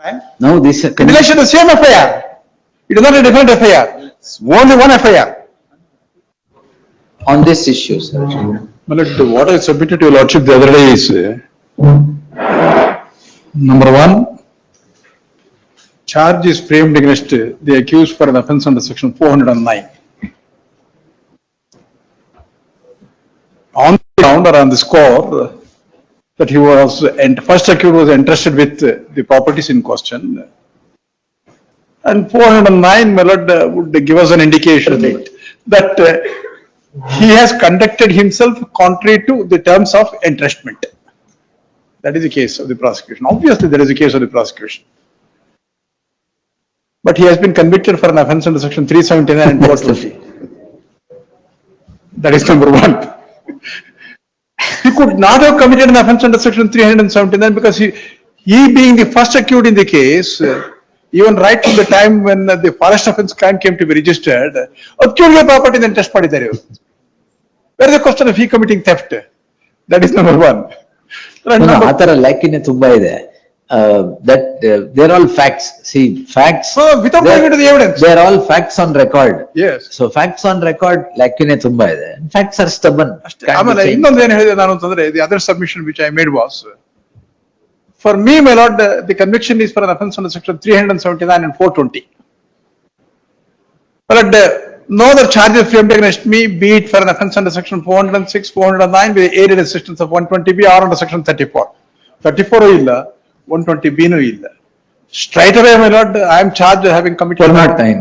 Right? Now this In relation to the same FIR. It is not a different FIR. It's only one FIR. on this issue, sir. What I submitted to your lordship the other day is, number one, charge is framed against the accused for an offence under section 409. On the ground or on the score that he was, and first accused was entrusted with the properties in question. And 409, my lord, would give us an indication that he has conducted himself contrary to the terms of entrustment. That is the case of the prosecution. Obviously, there is a case of the prosecution. But he has been convicted for an offence under section 379 and 420. That is number one. He could not have committed an offence under section 379 because he being the first accused in the case, even right from the time when the forest offence crime came to be registered, accused property then test ಮಾಡಿದ್ದಾರೆ. Where is the question of he committing theft? That is number one. ಆ ತರ ಲ್ಯಾಕಿನೇ ತುಂಬಾ ಇದೆ. That they're all facts. See, facts. Without going into the evidence. They're all facts on record. Yes. So facts on record ಲ್ಯಾಕಿನೇ ತುಂಬಾ ಇದೆ. Facts are stubborn. ಆಮೇಲೆ ಇನ್ನೊಂದು ಏನು ಹೇಳಿದೆ ನಾನು ಅಂತಂದ್ರೆ, the other submission which I made was, for me, my lord, the conviction is for an offence under section 379 and 420. But no other charges framed against me, be it for an offence under section 406, 409, with aided assistance of 120B or under section 34. 34 ಇಲ್ಲ, 120B ನೂ ಇಲ್ಲ. Straight away, my lord, I am charged of having committed. 409.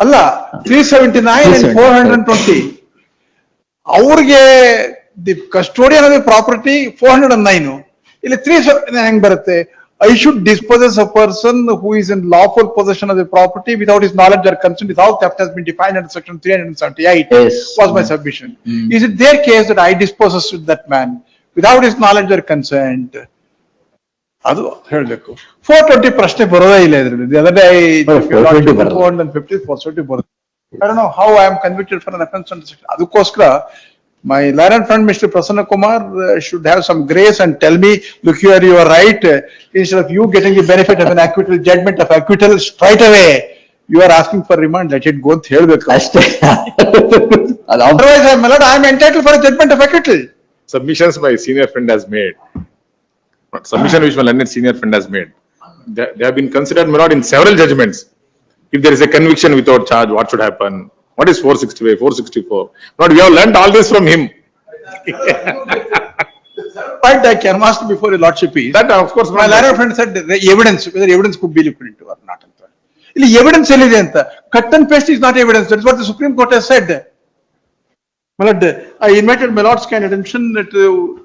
ಅಲ್ಲ, 379 and 420. ಅವ್ರಿಗೆ the custodian of the property 409. ಇಲ್ಲಿ 379 ಹೆಂಗ್ ಬರುತ್ತೆ? I should dispossess a person who is in lawful possession of the property without his knowledge or consent, without theft has been defined under section 378. Yes. Was my submission. Is it their case that I dispossess that man without his knowledge or consent? ಅದು ಹೇಳಬೇಕು. 420 ಪ್ರಶ್ನೆ ಬರೋದೇ ಇಲ್ಲ ಇದರಲ್ಲಿ. The other day, 450, 470 ಬರುತ್ತೆ. I don't know how I am convicted for an offence under section. ಅದಕ್ಕೋಸ್ಕರ my learned friend Mr. Prasanna Kumar should have some grace and tell me, look here, you are right. Instead of you getting the benefit of an acquittal judgment of acquittal straight away, you are asking for remand. Let it go ಅಂತ ಹೇಳಬೇಕು ಅಷ್ಟೇ. Otherwise, my lord, I am entitled for a judgment of acquittal. Submissions my senior friend has made. Submission which my learned senior friend has made. They have been considered, my lord, in several judgments. If there is a conviction without charge, what should happen? What is 465, 464? Lord, we have learnt all this from him. Point I can ask before your lordship is That of course my learned friend said the evidence, whether evidence could be looked into or not. ಇಲ್ಲಿ evidence ಎಲ್ಲಿದೆ ಅಂತ? Cut and paste is not evidence. That is what the Supreme Court has said. My lord, I invited my lord's kind attention to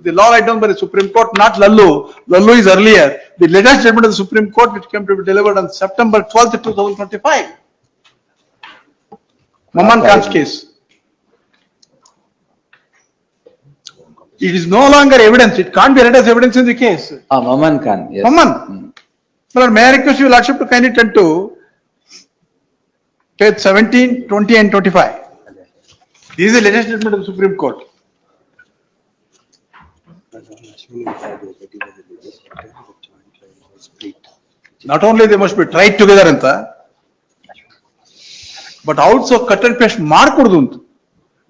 the law laid down by the Supreme Court, not Lallu. Lallu is earlier. The latest judgment of the Supreme Court which came to be delivered on September 12th, 2025. Maman Khan's case. It is no longer evidence. It can't be read as evidence in the case. Maman Khan. Yes. Maman. Well, may I request you lordship to kindly turn to page 17, 20 and 25. This is the latest judgment of the Supreme Court. Not only they must be tried together anta, but also cut and paste ಮಾಡ್ಕೊಡುದು ಅಂತ.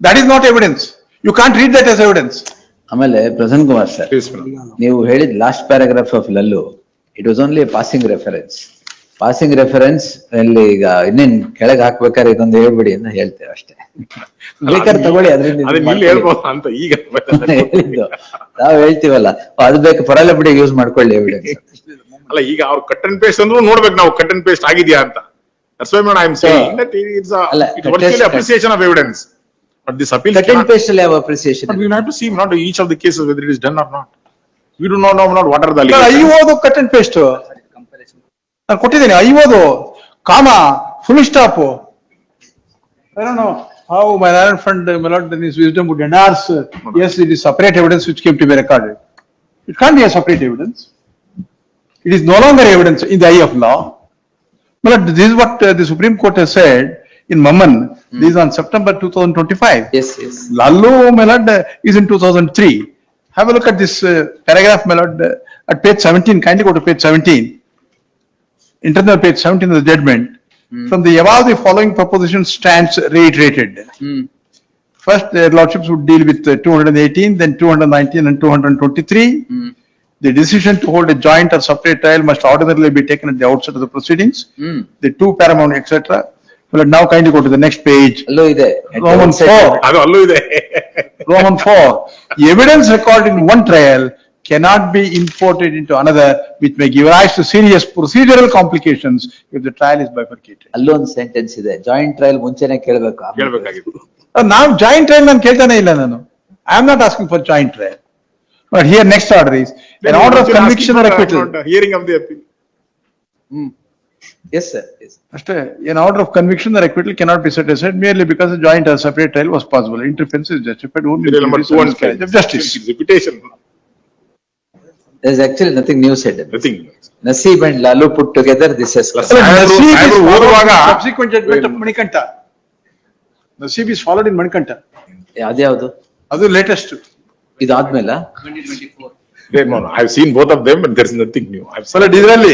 That is not evidence. You can't read that as evidence. ಆಮೇಲೆ Prasanna Kumar sir, Please, madam. ನೀವು ಹೇಳಿದ last paragraph of Lallu, it was only passing reference. Passing reference ಅಲ್ಲಿ ಈಗ ಇನ್ನೇನ್ ಕೆಳಗೆ ಹಾಕ್ಬೇಕಾದ್ರೆ ಇದೊಂದು ಹೇಳ್ಬಿಡಿ ಅಂತ ಹೇಳ್ತೇವೆ ಅಷ್ಟೇ. ಬೇಕಾದ್ರೆ ತಗೊಳ್ಳಿ, ಅದನ್ನ ಇಲ್ಲಿ ಹೇಳ್ಬೋದು ಅಂತ ಈಗ ಹೇಳಿದ್ದು ನಾವು ಹೇಳ್ತೀವಲ್ಲ, ಅದು ಬೇಕು ಪರಲ್ಲ ಯೂಸ್ ಮಾಡ್ಕೊಳ್ಳಿ ಎವಿಡೆನ್ಸ್. ಅಲ್ಲ, ಈಗ ಅವ್ರು ಕಟ್ ಅಂಡ್ ಪೇಸ್ಟ್ ಅಂದ್ರೂ ನೋಡ್ಬೇಕು ನಾವು ಕಟ್ ಅಂಡ್ ಪೇಸ್ಟ್ ಆಗಿದ್ಯಾ ಅಂತ. That's why I am saying that it's virtually appreciation of evidence. But this appeal cut and paste ಅಲ್ಲಿ ಯಾವ appreciation? But we will have to see not each of the cases whether it is done or not. We do not know what are the I allegations. ಓದು cut and paste. ನಾನು ಕೊಟ್ಟಿದ್ದೇನೆ. I ಓದು ಕಾಮ full stop. I don't know how my learned friend, my lord, in his wisdom would endorse. Yes, it is separate evidence which came to be recorded. It can't be a separate evidence. It is no longer evidence in the eye of law. But this is what the Supreme Court has said in Maman. This is on September 2025. Yes, yes. Lallu, my lord, is in 2003. Have a look at this paragraph, my lord, at page 17. Kindly go to page 17. internal page 17 of the judgment, from the above the following proposition stands reiterated. First, their lordships would deal with 218, then 219 and 223. The decision to hold a joint or separate trial must ordinarily be taken at the outset of the proceedings. The two paramount, etc. Well, now kindly go to the next page. ಅಲ್ಲೂ ಇದೆ. Roman 4. ಅದು ಅಲ್ಲೂ ಇದೆ. Roman 4. Evidence recorded in one trial cannot be imported into another, which may give rise to serious procedural complications if the trial is bifurcated. ಅಲ್ಲೂ ಒಂದು sentence ಇದೆ, joint trial ಮುಂಚೆನೆ ಕೇಳಬೇಕು. ಹೇಳ್ಬೇಕಾಗಿತ್ತು. Now joint trial ನಾನು ಕೇಳ್ತಾನೆ ಇಲ್ಲ ನಾನು. I am not asking for joint trial. But here next order is an order of conviction or acquittal. Hearing of the appeal. Yes sir, yes. ಅಷ್ಟೇ, an order of conviction or acquittal cannot be set aside merely because a joint or separate trial was possible. Interference is justified only in Serial number the miscarriage of justice. It's reputation. There is actually nothing new said. Nothing. Naseeb and Lalu put together this has. Naseeb is ಸಾಹೇಬ್ರು followed in ಓದುವಾಗ subsequent judgment of Manikanta. Naseeb is followed in Manikanta. ಅದ್ಯಾವುದು? ಅದು latest. ಇದಾದ್ಮೇಲ No, I've seen both of them, but there's nothing new. Well, ಇದರಲ್ಲಿ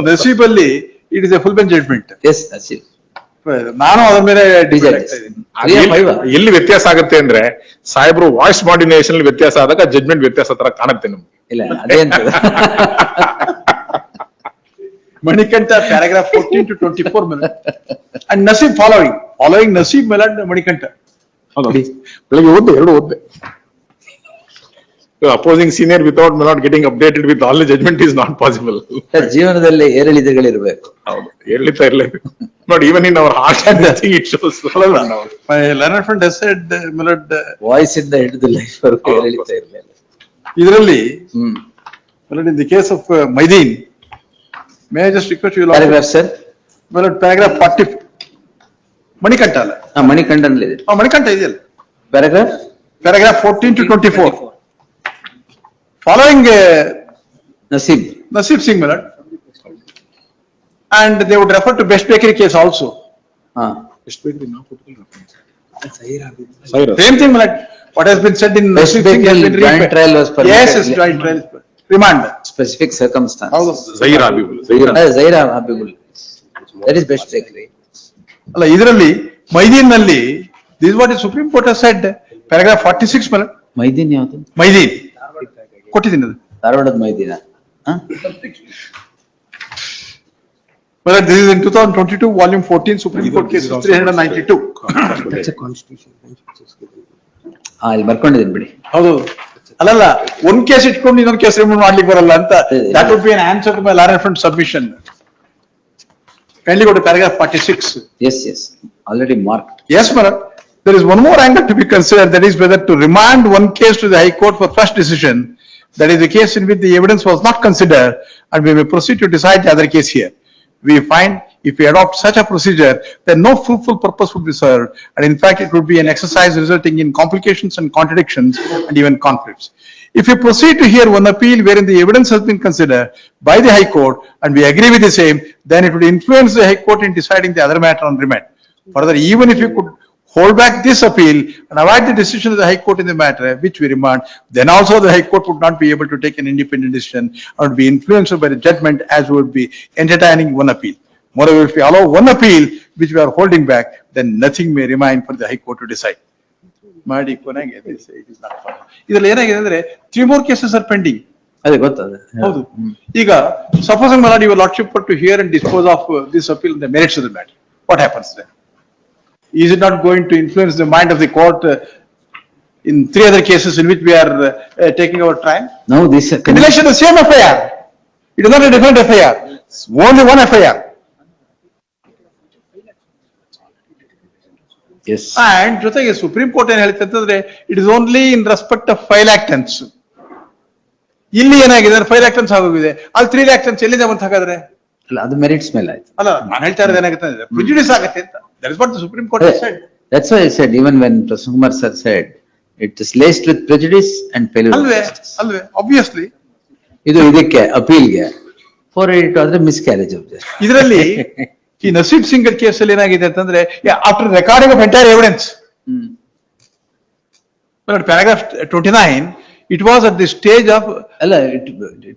ನಸೀಬ್ ಅಲ್ಲಿ it is a full bench judgment. Yes Naseeb. ನಾನು ಅದರ ಮೇಲೆ Vijay. depend ಆಗ್ತಾ ಇದ್ದೀನಿ. ಅದು ಎಲ್ಲಿ ವ್ಯತ್ಯಾಸ ಆಗುತ್ತೆ ಅಂದ್ರೆ ಸಾಹೇಬ್ರು ವಾಯ್ಸ್ ಮಾಡ್ಯುಲೇಷನ್ ವ್ಯತ್ಯಾಸ ಆದಾಗ ಜಡ್ಜ್ಮೆಂಟ್ ವ್ಯತ್ಯಾಸ ತರ ಕಾಣುತ್ತೆ ನಮ್ಗೆ. ಇಲ್ಲ ಅದೇ ಅಂತ. Manikanta paragraph 14 to 24 minute. And Naseeb following Naseeb Milad Manikanta. ಬೆಳಗ್ಗೆ ಓದ್ದೆ, ಎರಡು ಓದ್ದೆ. Opposing senior without not getting updated with all the judgment is not possible. ಜೀವನದಲ್ಲಿ ಏರಿಳಿತಗಳಿರ್ಬೇಕು. ಹೌದು, ಹೇಳಿತಾ ಇರ್ಲೇಬೇಕು. But even in our heart and nothing it shows. My learned friend has said Milad. Voice ಇಂದ ಹಿಡಿದು life ವರೆಗೂ ಏರಿಳಿತ ಇರಲಿಲ್ಲ. ಇದರಲ್ಲಿ Milad, in the case of Maideen, may I just request you? Paragraph sir. Milad, paragraph 40. Manikanta ಅಲ್ಲ. ಮಣಿಕಂಠನ್ ಇದೆ. Manikanta ಇದೆಯಲ್ಲ. Paragraph Paragraph 14 to 24. Following ನಸೀಬ್. Naseeb Singh Milad. And they would refer to Best Bakery case also. ಹಾ. Same thing, Milad. What has been said in Best Naseeb Singh has Bakery been joint trial was permitted. Yes, yes, joint trial. Remand. Specific circumstances. ಹೌದು. Zair Habibul. Zahira Habibullah. That is Best Bakery. ಅಲ್ಲ, ಇದರಲ್ಲಿ ಮೈದೀನ್ ನಲ್ಲಿ this is what the Supreme Court has said. Paragraph 46 Milad. ಮೈದೀನ್ ಯಾವುದು? ಮೈದೀನ್ ಕೊಟ್ಟಿದ್ದೀನಿ ಅದು. ಧಾರವಾಡದ ಮೈದೀನ. Milad, this is in 2022, volume 14, Supreme Court case 392. ಹಾ, ಇಲ್ಲಿ ಬರ್ಕೊಂಡಿದ್ದೀನಿ ಬಿಡಿ. ಹೌದು. ಅಲ್ಲಲ್ಲ, ಒಂದ್ ಕೇಸ್ ಇಟ್ಕೊಂಡು ಇನ್ನೊಂದು ಕೇಸ್ ರಿಮೂವ್ ಮಾಡ್ಲಿಕ್ಕೆ ಬರಲ್ಲ ಅಂತ. That would be an answer to my learned friend submission. Kindly go to paragraph 46. Yes yes, already mark. Yes, Milad. There is one more angle to be considered, that is whether to remand one case to the High Court for first decision, that is the case in which the evidence was not considered, and we may proceed to decide the other case here. We find if we adopt such a procedure, then no fruitful purpose would be served, and in fact it would be an exercise resulting in complications and contradictions and even conflicts. If we proceed to hear one appeal wherein the evidence has been considered by the High Court and we agree with the same, then it would influence the High Court in deciding the other matter on remand. Further, even if you could hold back this appeal and avoid the decision of the High Court in the matter which we remand, then also the High Court would not be able to take an independent decision or would be influenced by the judgment as we would be entertaining one appeal. Moreover, if we allow one appeal which we are holding back, then nothing may remain for the High Court to decide. ಮಾಡಿ ಕೊನೆಗೆ it is not final. ಇದರಲ್ಲಿ ಏನಾಗಿದೆ ಅಂದ್ರೆ 3 more cases are pending. ಅದೇ ಗೊತ್ತದ. ಹೌದು. ಈಗ supposing Milad, your lordship were to hear and dispose of this appeal in the merits of the matter, what happens then? Is it not going to influence the mind of the court in 3 other cases in which we are taking our trial? ನಾವು this In relation to the same FIR. It is not a different FIR. It's only one FIR. Yes. And ಜೊತೆಗೆ supreme court ಏನ್ ಹೇಳ್ತಾ ಅಂತಂದ್ರೆ it is only in respect of 5 lakh tons. ಇಲ್ಲಿ ಏನಾಗಿದೆ ಅಂದ್ರೆ 5 lakh tons ಆಗೋಗಿದೆ. ಅಲ್ಲಿ 3 lakh tons ಎಲ್ಲಿಂದ ಬಂತ ಹಾಗಾದ್ರೆ? ಅಲ್ಲ, ಅದು ಮೆರಿಟ್ಸ್ ಮೇಲೆ ಆಯ್ತು. ಅಲ್ಲ, ನಾನು ಹೇಳ್ತಾ ಇರೋದು ಏನಾಗುತ್ತೆ ಅಂದ್ರೆ ಪ್ರಿಜುಡಿಸ್ ಆಗುತ್ತೆ ಅಂತ. That is what the Supreme Court has said. That's why I said, even when Prasanna Kumar sir said, it is laced with prejudice and failure of ಅಲ್ವೇ justice. ಅಲ್ವೇ obviously. ಇದು ಇದಕ್ಕೆ ಅಪೀಲ್ಗೆ 482 ಆದ್ರೆ ಮಿಸ್ಕ್ಯಾರೇಜ್ ಆಫ್ ಜಸ್ಟಿಸ್. ಇದರಲ್ಲಿ ಈ ನಸೀಬ್ Singh case ಅಲ್ಲಿ ಏನಾಗಿದೆ ಅಂತಂದ್ರೆ after recording of entire evidence, paragraph 29, It was at the stage of, ಅಲ್ಲ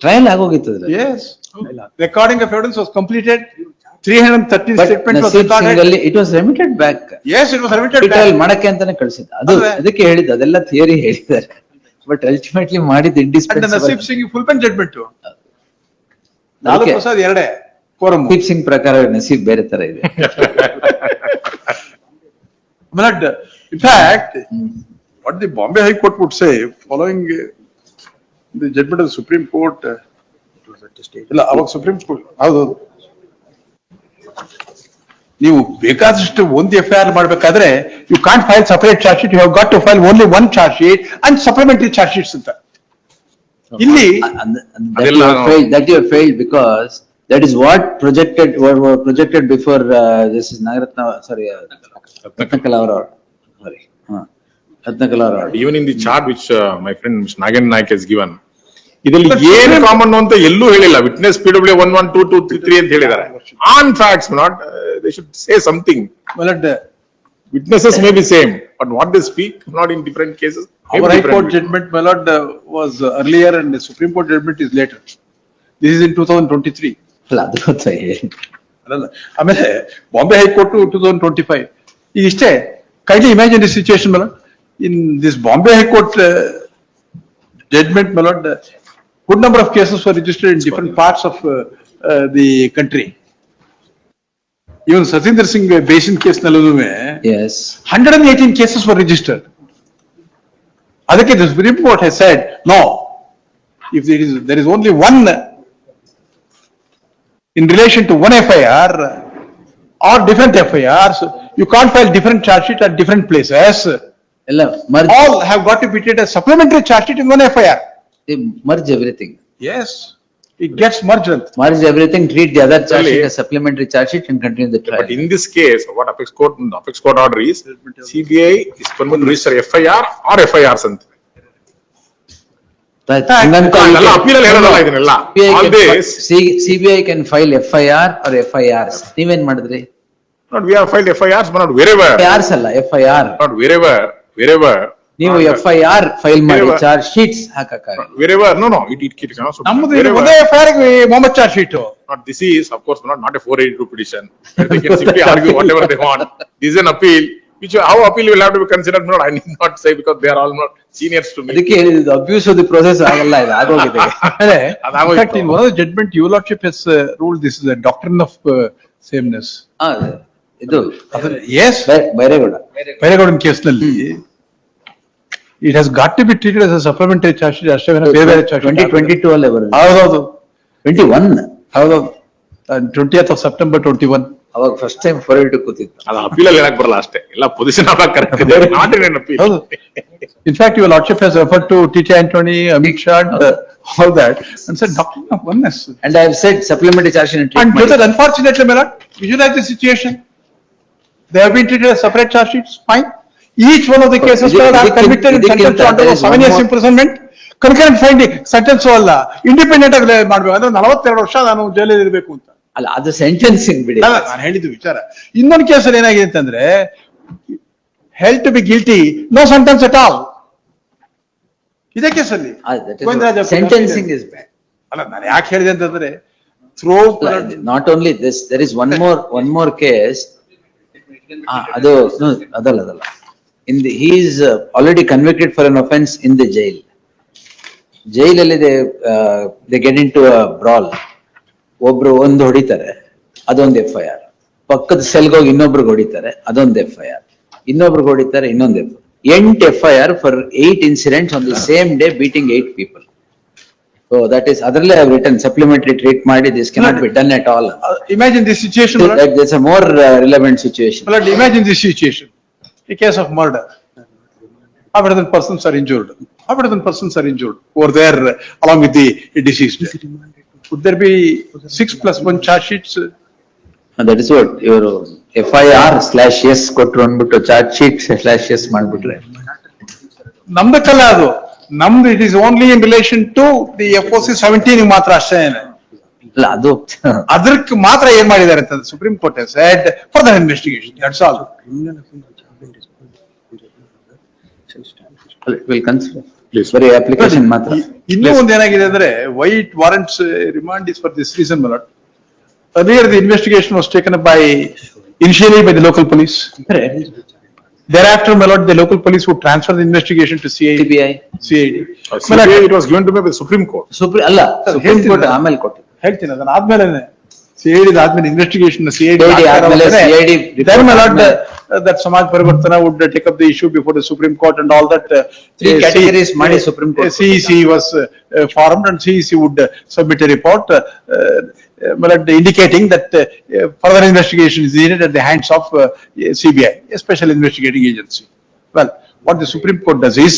ಟ್ರಯಲ್ ಆಗೋಗಿತ್ತು ಅದ್ರಲ್ಲಿ. yes, recording of evidence was completed, 313 But statements was Naseeb Singh recorded. ಅಲ್ಲಿ it was remitted back. Yes, it was remitted back. Trial ಮಾಡಕ್ಕೆ ಅಂತಾನೆ ಕಳ್ಸಿದ್ದು. ಅದು ಅಲ್ವೇ? ಅದಕ್ಕೆ ಹೇಳಿದ್ದು ಅದೆಲ್ಲ ಥಿಯರಿ ಹೇಳಿದ್ದಾರೆ. ಬಟ್ ಅಲ್ಟಿಮೇಟ್ಲಿ ಮಾಡಿದ್ದು And the indispensable. Nasib Singh full bench judgment. ಅದಕ್ಕೆ Lalu Prasad ಎರಡೇ quorum. ನಸೀಬ್ ಸಿಂಗ್ ಪ್ರಕಾರ ನಸೀಬ್ ಬೇರೆ ತರ ಇದೆ. But in fact, what the Bombay High Court would say following the judgment of the Supreme Court. ಇಲ್ಲ ಅವಾಗ ಸುಪ್ರೀಂ ಕೋರ್ಟ್ ಹೌದು, ನೀವು ಬೇಕಾದಷ್ಟು ಒಂದು FIR ಮಾಡ್ಬೇಕಾದ್ರೆ you can't file separate charge sheet, you have got to file only one charge sheet and supplementary charge sheets ಅಂತ. ಇಲ್ಲಿ That you have failed because that is what projected before this is Nagaratna, sorry, Ratnakala or sorry, Ratnakala or. Even in the chart which my friend Mr. Nagen Naik has given, ಇದರಲ್ಲಿ ಏನು common ಅಂತ ಎಲ್ಲೂ ಹೇಳಿಲ್ಲ. Witness PW 1, 1, 2, 2, 3, 3 ಅಂತ ಹೇಳಿದ್ದಾರೆ. On facts not, they should say something. Witnesses may be same, but what they speak not in different cases. our High Court judgment, my lord, was earlier and the Supreme Court judgment is later. This is in 2023. ಅಲ್ಲ ಅದು ಗೊತ್ತಾ ಹೇಳಿ. ಅಲ್ಲ ಆಮೇಲೆ Bombay high court 2025. ಈಗ ಇಷ್ಟೇ, kindly imagine the situation my lord. In this Bombay High Court judgment, my lord, good number of cases were registered in different parts of the country. Even Satinder Singh Basin case nallume Yes. 118 cases were registered. Adake the Supreme Court has said, no, if there is only one in relation to one FIR or different FIRs, you can't file different charge sheet at different places. ಎಲ್ಲ merge, All have got to be treated as supplementary charge sheet in one FIR. merge everything. Yes, it gets merged. Merge everything, treat the other charge sheet Actually- as supplementary charge sheet and continue the trial. But in this case, what Apex Court order is, CBI is permitted to register FIR or FIRs ಅಂತ. Right. ಇದೆಲ್ಲ appeal ಅಲ್ಲಿ ಹೇಳೋದಲ್ಲ ಇದನ್ನೆಲ್ಲ. All this, CBI can file FIR or FIRs. ನೀವೇನ್ ಮಾಡಿದ್ರಿ? not we have filed FIRs, but not wherever, FIRs ಅಲ್ಲ, FIR. not wherever. ನೀವು not- FIR file ಮಾಡಿ Wherever. ಚಾರ್ಜ್ ಶೀಟ್ಸ್ ಹಾಕಕ್ಕಾಗಲ್ಲ. Wherever, no, it can also. ನಮ್ಮದು wherever. ಒಂದೇ FIR ಗೆ Mohammed charge sheet. Not this is, of course, not a 482 petition. They can simply argue whatever they want. This is an appeal, which how appeal will have to be considered, no, I need not say because they are all not seniors to me. ಅದಕ್ಕೆ ಹೇಳಿದ್ದು abuse of the process ಆಗಲ್ಲ, ಇದು ಆಗೋಗಿದೆ. In fact, in one of the judgment, your lordship has ruled this is a doctrine of sameness. ಆ, ಇದು Yes, Byregowda. Peregodan case nalli, it has got to be treated as a supplementary charge sheet, ಅಷ್ಟೇ ವಿನ ಬೇರೆ ಬೇರೆ charge sheet. 2022 ಅಲ್ಲೇ ಬರೋದು. ಹೌದೌದು 21 ಹೌದೌದು 20th of September 21. ಅವಾಗ ಫಸ್ಟ್ ಟೈಮ್ 482 ಕೂತಿತ್ತು. ಅದು appeal ಅಲ್ಲಿ ಹೇಳಕ್ ಬರಲ್ಲ ಅಷ್ಟೇ, ಎಲ್ಲ position ಆಗ correct ಇದೆ, not in an appeal. ಹೌದು. In fact, your lordship has referred to TT Antony, Amit Shah, and all that, and said doctrine of oneness. And I have said supplementary charge sheet and treat And ಮಾಡಿ. Joseph, unfortunately, my lord, visualize the situation. They have been treated as separate charge sheets, fine. Each one of the cases are convicted and sentenced to undergo 7 years imprisonment. Concurrent finding, sentence ಅಲ್ಲ, independent ಆಗಿ ಮಾಡ್ಬೇಕು ಅಂದ್ರೆ 42 ವರ್ಷ ನಾನು ಜೈಲಲ್ಲಿ ಇರಬೇಕು ಅಂತ. ಅಲ್ಲ ಅದು ಸೆಂಟೆನ್ಸಿಂಗ್ ಬಿಡಿ. ಅಲ್ಲ, ನಾನು ಹೇಳಿದ್ದು ವಿಚಾರ. ಇನ್ನೊಂದು ಕೇಸಲ್ಲಿ ಏನಾಗಿದೆ ಅಂತಂದ್ರೆ, held to be guilty, no sentence at all. ಇದೇ ಕೇಸಲ್ಲಿ ಸೆಂಟೆನ್ಸಿಂಗ್ ಇಸ್ ಬ್ಯಾಡ್. ಅಲ್ಲ, ನಾನು ಯಾಕೆ ಹೇಳಿದೆ ಅಂತಂದ್ರೆ, throw Not only this, there is one more case. ಅದು no, ಅದಲ್ಲ. He is already convicted for an offense in the jail. ಜೈಲಲ್ಲಿ they get into a brawl. ಒಬ್ರು ಒಂದು ಹೊಡಿತಾರೆ, ಅದೊಂದು FIR. ಪಕ್ಕದ ಸೆಲ್ಗೆ ಹೋಗಿ ಇನ್ನೊಬ್ರಿಗೆ ಹೊಡಿತಾರೆ, ಅದೊಂದು FIR. ಇನ್ನೊಬ್ರಿಗೆ ಹೊಡಿತಾರೆ, ಇನ್ನೊಂದು FIR. 8 FIR for 8 incidents on the same day, beating 8 people. So that is, ಅದರಲ್ಲೇ I have written supplementary treat ಮಾಡಿ, this cannot be done at all. imagine this situation. That's a more relevant situation. But imagine this situation, a case of murder. Half a dozen persons are injured. Over there along with the deceased. Would there be 6 plus 1 charge sheets? That is what ಇವರು FIR/S ಕೊಟ್ರು ಅಂದ್ಬಿಟ್ಟು charge sheet /S ಮಾಡ್ಬಿಟ್ರೆ. ನಮ್ದಕ್ಕಲ್ಲ ಅದು, ನಮ್ದು it is only in relation to the FOC 17 ಮಾತ್ರ ಅಷ್ಟೇ. ಅಲ್ಲ ಅದು ಅದಕ್ಕೆ ಮಾತ್ರ ಏನ್ ಮಾಡಿದ್ದಾರೆ ಅಂತ Supreme Court said further investigation, that's all. will consider. Please. ಬರೀ ಅಪ್ಲಿಕೇಶನ್ ಮಾತ್ರ. ಇನ್ನೂ ಒಂದ್ ಏನಾಗಿದೆ ಅಂದ್ರೆ why it warrants remand is for this reason ಮಲಟ್. Earlier the investigation was taken up by initially by the local police. Thereafter, my lord, the local police would transfer the investigation to CID. CBI. CID. CBI, it was given to me by the Supreme Court. ಅಲ್ಲ Sir, supreme court ಹೇಳ್ತೀನಿ. ಆಮೇಲೆ ಕೊಟ್ಟು. ಹೇಳ್ತೀನಿ ಅದನ್ನ ಆದ್ಮೇಲೆ CID ಆದ್ಮೇಲೆ investigation CID ಆದ್ಮೇಲೆ CID then my lord, report that Samaj Parivartana would take up the issue before the Supreme Court and all that. Three categories ಮಾಡಿ Supreme Court. CEC was formed and CEC would submit a report my lord, indicating that further investigation is needed at the hands of CBI, a special investigating agency. Well, what the Supreme Court does is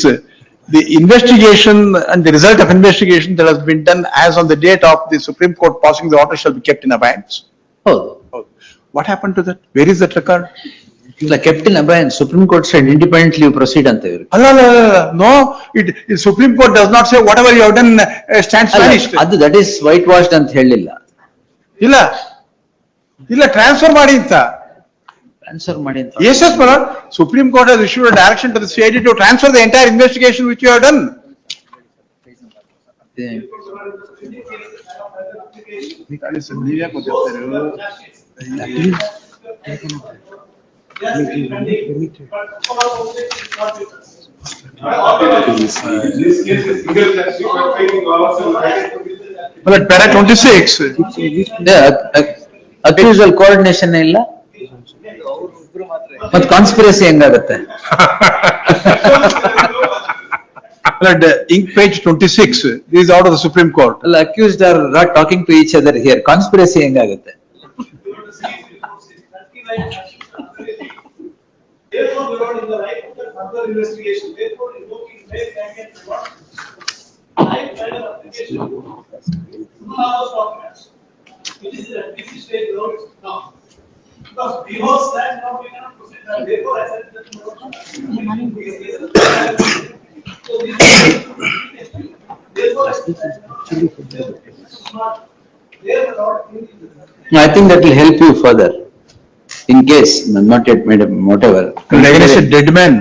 the investigation and the result of investigation that has been done as on the date of the Supreme Court passing the order shall be kept in abeyance. ಹೌದು. What happened to that? Where is that record? ಇಲ್ಲ kept in abeyance Supreme Court side independently proceed ಅಂತ ಇವ್ರು. No, Supreme Court does not say whatever you have done stands vanished. ಅದು that is white washed ಅಂತ ಹೇಳಿಲ್ಲ. ಇಲ್ಲ transfer ಮಾಡಿ ಅಂತ. Transfer ಮಾಡಿ ಅಂತ. Yes, yes, my lord. Supreme Court has issued a direction to the CID to transfer the entire investigation which you have done. Well, at para 26. ಅಕ್ಯೂಸಲ್ coordination ಇಲ್ಲ ಮತ್ತೆ conspiracy ಹೆಂಗಾಗತ್ತೆ? But ink page 26, this is out of the Supreme Court. ಅಲ್ಲ accused are not talking to each other here, conspiracy ಹೆಂಗಾಗತ್ತೆ? Therefore, we are in the right of further investigation. Therefore, invoking faith and what? I filed an application. House documents. Which is the DC state road now. Because behold that now we cannot proceed. And therefore, I said that. So therefore, I said that. I think that will help you further. In case, not yet made, whatever. Against a dead man.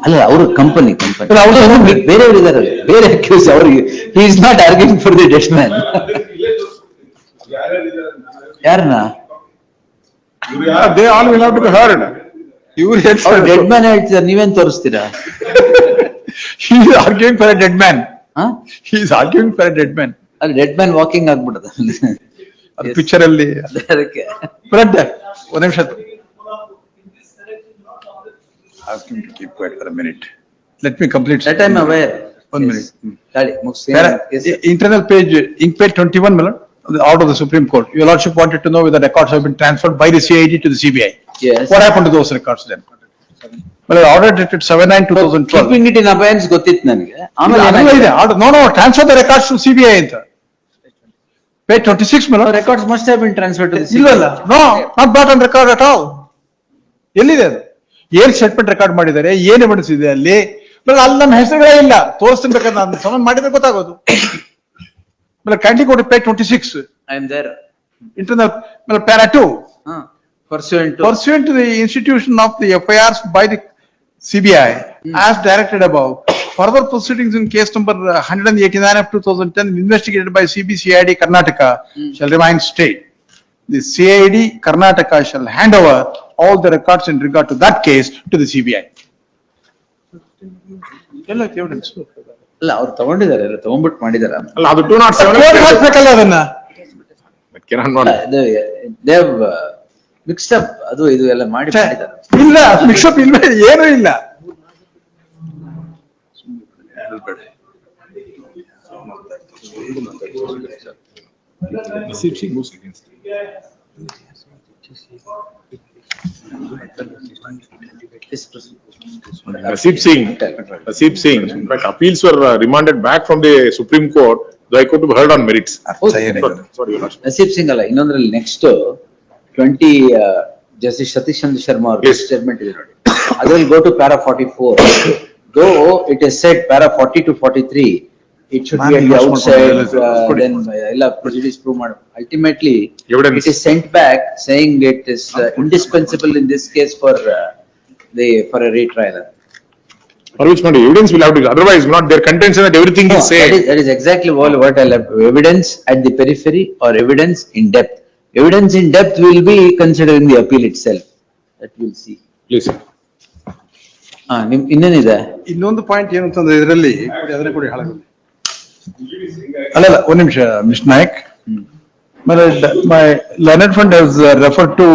ಅಲ್ಲ ಅವರು company But ಅವರು ಬೇರೆಯವರು ಇದಾರಲ್ಲ, ಬೇರೆ accuse ಅವ್ರಿಗೆ, he is not arguing for the dead man. ಯಾರನ್ನ? They all will have to be heard. ಇವ್ರು ಅವ್ರು ಡೆಡ್ ಮ್ಯಾನ್ ಹೇಳ್ತಿದ್ದಾರೆ, ನೀವೇನ್ ತೋರಿಸ್ತೀರಾ? He is arguing for a dead man. ಹಾ? He is arguing for a dead man. ಅಲ್ಲಿ dead man walking ಆಗ್ಬಿಡದ picture ಅಲ್ಲಿ ಅದಕ್ಕೆ. Blood ಒಂದ್ ನಿಮಿಷ. Ask him to keep quiet for a minute. Let me complete. That I am aware. 1 minute. ಗಾಡಿ ಮುಗಿಸಿ. Internal page, ink page 21, Milan, out of the Supreme Court. Your Lordship wanted to know whether records have been transferred by the CID to the CBI. Yes. What happened to those records then? Well, order dated 7/9/2012. Keeping it in abeyance ಗೊತ್ತಿತ್ತು ನನಗೆ. ಆಮೇಲೆ ಅದೆಲ್ಲ ಇದೆ. No, transfer the records to CBI ಅಂತ. Page 26, Milan. Records must have been transferred to the ಇಲ್ಲಲ್ಲ, no, not brought on record at all. ಎಲ್ಲಿದೆ ಅದು? ಏನ್ ಸ್ಟೇಟ್ಮೆಂಟ್ ರೆಕಾರ್ಡ್ ಮಾಡಿದ್ದಾರೆ, ಏನ್ ಎವಿಡೆನ್ಸ್ ಇದೆ ಅಲ್ಲಿ? ಅಲ್ಲಿ ನನ್ನ ಹೆಸರುಗಳೇ ಇಲ್ಲ, ತೋರಿಸ್ತೀನಿ ಬೇಕಾದ್ರೆ ನಾನು ಸಮನ್ ಮಾಡಿದ್ರೆ ಗೊತ್ತಾಗೋದು. Kindly go to page 26, I am there. internal, para 2. Pursuant Pursuant to the institution of the FIRs by the CBI, as directed above, further proceedings in case number 189 of 2010 investigated by CBCID Karnataka shall remain stayed. The CID Karnataka shall hand over all the records in regard to that case to the CBI. ಎಲ್ಲ evidence. ಅಲ್ಲ ಅವ್ರು ತಗೊಂಡಿದ್ದಾರೆ, ಎಲ್ಲ ತಗೊಂಡ್ಬಿಟ್ಟು ಮಾಡಿದಾರ. ಅಲ್ಲ, ಅದು 207 court ಹಾಕ್ಬೇಕಲ್ಲ ಅದನ್ನ. cannot not. They have mixed up, ಅದು ಇದು ಎಲ್ಲ ಮಾಡಿ ಮಾಡಿದ್ದಾರೆ. ಇಲ್ಲ, ಮಿಕ್ಸಪ್ ಇಲ್ಲ, ಏನೂ ಇಲ್ಲ. Naseeb Singh, in fact, appeals were remanded back from the Supreme Court, the High Court to be heard on merits. Sorry, Your Lordship. ನಸೀಬ್ Singh ಅಲ್ಲ, ಇನ್ನೊಂದ್ರಲ್ಲಿ ನೆಕ್ಸ್ಟ್ 20 ಜಸ್ಟಿಸ್ ಸತೀಶ್ ಚಂದ್ರ ಶರ್ಮಾ ಅವ್ರ Yes. ಸ್ಟೇಟ್ಮೆಂಟ್ ಇದೆ ನೋಡಿ, ಅದ್ರಲ್ಲಿ go to para 44. Though it is said para 40 to 43, it should be at the outside, then ಎಲ್ಲ prejudice prove ಮಾಡು. Ultimately, Evidence. it is sent back saying it is indispensable in this case for a retrial. For which not evidence will have to, otherwise not their contention that everything No, is same. that is exactly what I left, evidence at the periphery or evidence in depth. Evidence in depth will be considered in the appeal itself, that we'll see. Please. ಇನ್ನೇನಿದೆ? ಇನ್ನೊಂದು point ಏನು ಅಂತಂದ್ರೆ ಇದರಲ್ಲಿ ಅದನ್ನ ಕೂಡ ಹೇಳಬೇಕು. ಅಲ್ಲಲ್ಲ ಒಂದ್ ನಿಮಿಷ mister Nayak. My learned friend has referred to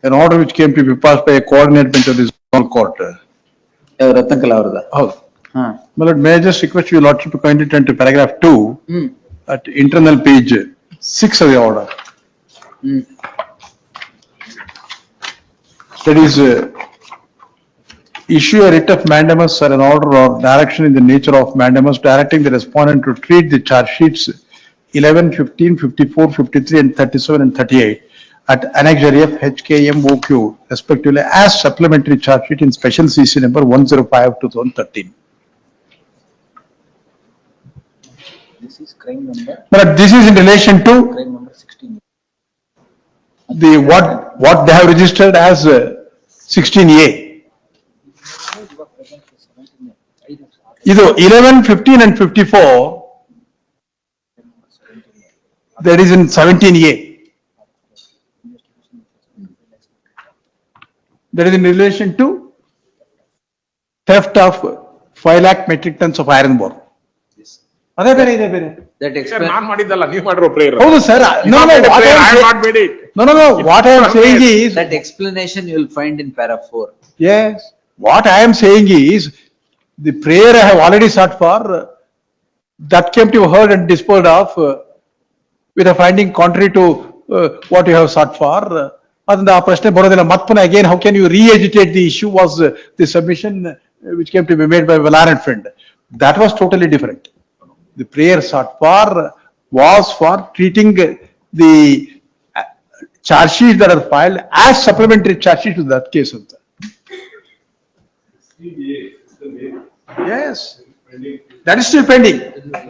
an order which came to be passed by a coordinate bench of the zonal court. Ratnakala ಅವರದ? ಹೌದು. ಹಾ. My lord, may I just request you lordship to kindly turn to paragraph 2 at internal page 6 of the order. That is, issue a writ of mandamus or an order or direction in the nature of mandamus directing the respondent to treat the charge sheets 11, 15, 54, 53 and 37 and 38 at annexure F, HKM, OQ respectively as supplementary charge sheet in special CC number 105/2013. This is crime number, But this is in relation to crime number 16. the what they have registered as 16A. Idu 11, 15 and 54, that is in 17A. That is in relation to theft of 5 lakh metric tons of iron ore. ಅದೇ ಬೇರೆ ಇದೆ ಬೇರೆ. That explains. ನಾನ್ ಮಾಡಿದ್ದಲ್ಲ, ನೀವು ಮಾಡಿರೋ prayer. ಹೌದು sir. No, no, what I I am have saying- not made it. No, what I am saying is, That explanation you will find in para 4. yes, what I am saying is, the prayer I have already sought for, that came to heard and disposed of with a finding contrary to what you have sought for. ಅದರಿಂದ ಆ ಪ್ರಶ್ನೆ ಬರೋದಿಲ್ಲ. ಮತ್ತೆ again, how can you re-agitate the issue was the submission which came to be made by Valaran friend. That was totally different. The prayer sought for was for treating the charge sheets that are filed as supplementary charge sheets to that case. Yes, that is still pending.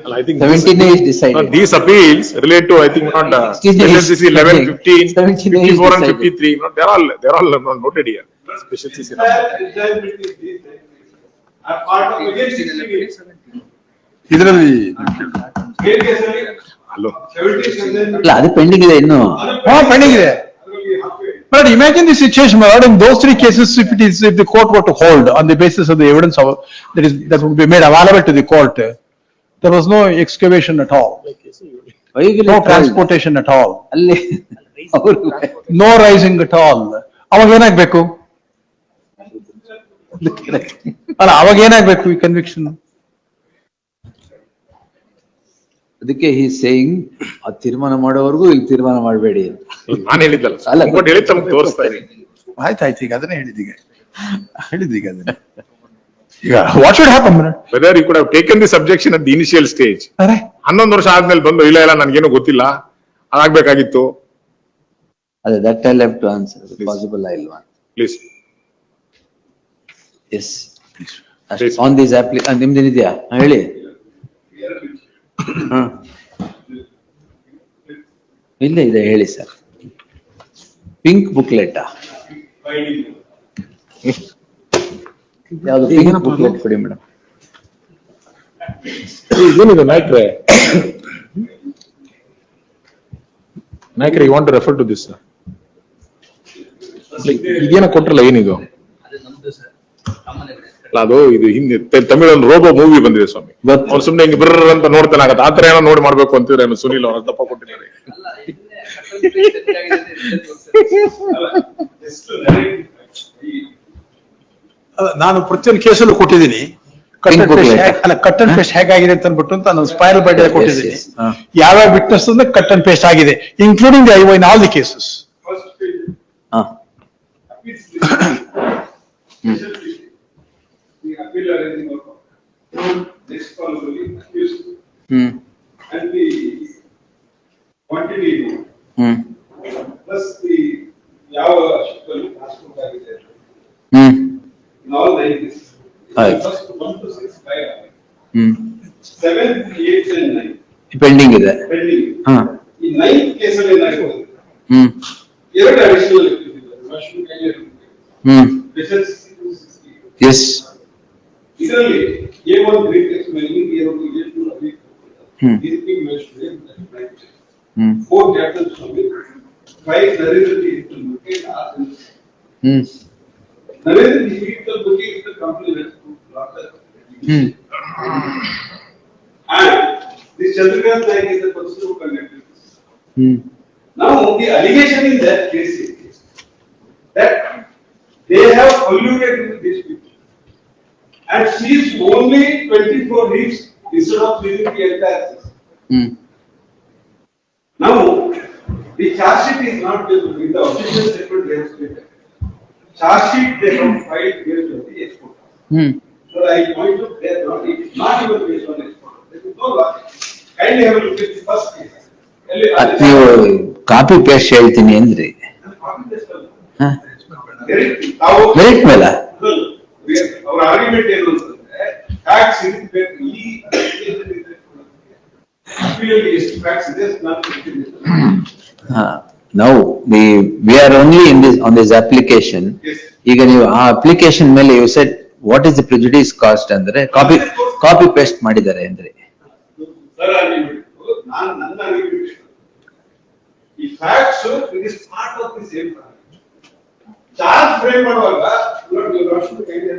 Well, I think 17A is decided. these appeals relate to, I think, not 16A is SLCC 11, 15, 17A is 54 and decided. 53, no, they're all not noted here. Special CC number. Are part of against 16A. ಇದರಲ್ಲಿ Main case ಅಲ್ಲಿ Hello. 17 ಅಲ್ಲ, ಅದು pending ಇದೆ ಇನ್ನು. pending ಇದೆ. ಅದರಲ್ಲಿ halfway. But imagine the situation, my lord, in those 3 cases, if the court were to hold on the basis of the evidence that would be made available to the court, there was no excavation at all, Why will no it hold? transportation at all, ಅಲ್ಲಿ ಅವರು no rising at all. ಅವಾಗ ಏನಾಗ್ಬೇಕು? ಅಲ್ಲ, ಅವಾಗ ಏನಾಗ್ಬೇಕು ಈ conviction? ಅದಕ್ಕೆ he is saying ಆ ತೀರ್ಮಾನ ಮಾಡೋವರೆಗೂ ಇಲ್ಲಿ ತೀರ್ಮಾನ ಮಾಡಬೇಡಿ ಅಂತ. ನಾನು ಹೇಳಿದ್ದಲ್ಲ, ಅಲ್ಲ. ಒಟ್ಟು ಹೇಳಿದ್ದು ತಮಗೆ ತೋರಿಸ್ತಾ ಇದ್ದೀನಿ. ಆಯ್ತಾಯ್ತು, ಈಗ ಅದನ್ನೇ ಹೇಳಿದೀಗ ಅದನ್ನೇ. ಈಗ what should happen? Whether you could have taken this objection at the initial stage. ಅರೆ 11 ವರ್ಷ ಆದ್ಮೇಲೆ ಬಂದು ಇಲ್ಲ ನನ್ಗೇನು ಗೊತ್ತಿಲ್ಲ, ಅದಾಗ್ಬೇಕಾಗಿತ್ತು. ಅದೇ that I have to answer, possible I will want. Please. Yes. Please. On this ನಿಮ್ದೇನಿದೆಯಾ ಹೇಳಿ. ಇಲ್ಲ ಇದೆ ಹೇಳಿ ಸರ್. ಪಿಂಕ್ ಬುಕ್ಲೆಟ್ ಯಾವ್ದು? ಪಿಂಕ್ ಬುಕ್ಲೆಟ್ ಕೊಡಿ ಮೇಡಮ್. ಏನಿದೆ ನಾಯ್ಕ್ರೆ? ನಾಯ್ಕ್ರೆ, you want to refer to this? ಇದೇನ ಕೊಟ್ರಲ್ಲ, ಏನಿದು? ಅಲ್ಲ, ಅದು ಇದು ಹಿಂದೆ ತಮಿಳ್ ಒಂದು ರೋಬೋ ಮೂವಿ ಬಂದಿದೆ ಸ್ವಾಮಿ. ಗೊತ್ತು. ಅವ್ರು ಸುಮ್ನೆ ಹಿಂಗೆ ಬ್ರರ್ ಅಂತ ನೋಡ್ತಾನೆ ಆಗತ್ತೆ, ಆತರ ಏನೋ ನೋಡಿ ಮಾಡ್ಬೇಕು ಅಂತಿದ್ರೆ ಸುನೀಲ್ ಅವ್ರ ತಪ್ಪ ಕೊಟ್ಟಿದ್ದಾರೆ. ನಾನು ಪ್ರತಿಯೊಂದು ಕೇಸಲ್ಲೂ ಕೊಟ್ಟಿದ್ದೀನಿ. ಕಟ್ ಅಂಡ್ ಪೇಸ್ಟ್ ಹೇಗಾಗಿದೆ ಅಂತ ಅಂದ್ಬಿಟ್ಟು ನಾನು ಸ್ಪೈರಲ್ ಬೈ ಕೊಟ್ಟಿದ್ದೀನಿ. Yes, yes. ಹಾ. ಯಾವ್ಯಾವ ವಿಟ್ನೆಸ್ ಅಂದ್ರೆ ಕಟ್ ಅಂಡ್ ಪೇಸ್ಟ್ ಆಗಿದೆ, including the IO in all the cases. First page, ಹಾ. appeals list. The appeal arranging of next column only accused and the quantity plus the ಯಾವ ಶಿಫ್ಟಲ್ಲಿ transport ಆಗಿದೆ in all 9 cases. Right. First 1 to 6 5 7, 8 and 9 pending ಇದೆ. pending. ಹಾ. ಈ 9th ಕೇಸಲ್ಲಿ ಏನಾಗಿದೆ? ಎರಡು additional special S. ಇದರಲ್ಲಿ A1 green text mailing A1 A2 ಅದೇ Hmm. This being mentioned, Hmm. 4 chapters from it. Five Narendra to look at us. Hmm. Narendra to look at the company that's Hmm. and this Chandrakant Naik is the person who conducted this. Hmm. Now the allegation in that case is that they have colluded with these people and seized only 24 leaves instead of seizing the entire system. Hmm. Now, the charge sheet is not visible in the official statement they have stated. Charge sheet they have filed based on the export. Hmm. But I point out they are not, it is not even based on export. There is no logic. Kindly have a look at the first case. ನೀವು copy paste ಹೇಳ್ತೀನಿ ಅಂದ್ರಿ ಹ? Merit ಮೇಲ ಅವರ argument ಏನು ಅಂತಂದ್ರೆ tax ಇರಬೇಕು ಈ ಅಪೀಲಲ್ಲಿ ಎಷ್ಟು ಟ್ಯಾಕ್ಸ್ ಇದೆ ನಾನು ಕೊಡ್ತೀನಿ. Now we are only in this on this application. Yes. ಈಗ ನೀವು ಆ ಅಪ್ಲಿಕೇಶನ್ ಮೇಲೆ you said what is the prejudice caused ಅಂದ್ರೆ ಕಾಪಿ ಪೇಸ್ಟ್ ಮಾಡಿದ್ದಾರೆ ಅಂದ್ರೆ ಸರ್ ಆರ್ಗ್ಯುಮೆಂಟ್ ನಾನು ನನ್ನ ಆರ್ಗ್ಯುಮೆಂಟ್ ಈ facts it is part of the same charge frame ಮಾಡುವಾಗ ನೋಡಿ ರಾಷ್ಟ್ರ ಕೈಗೆ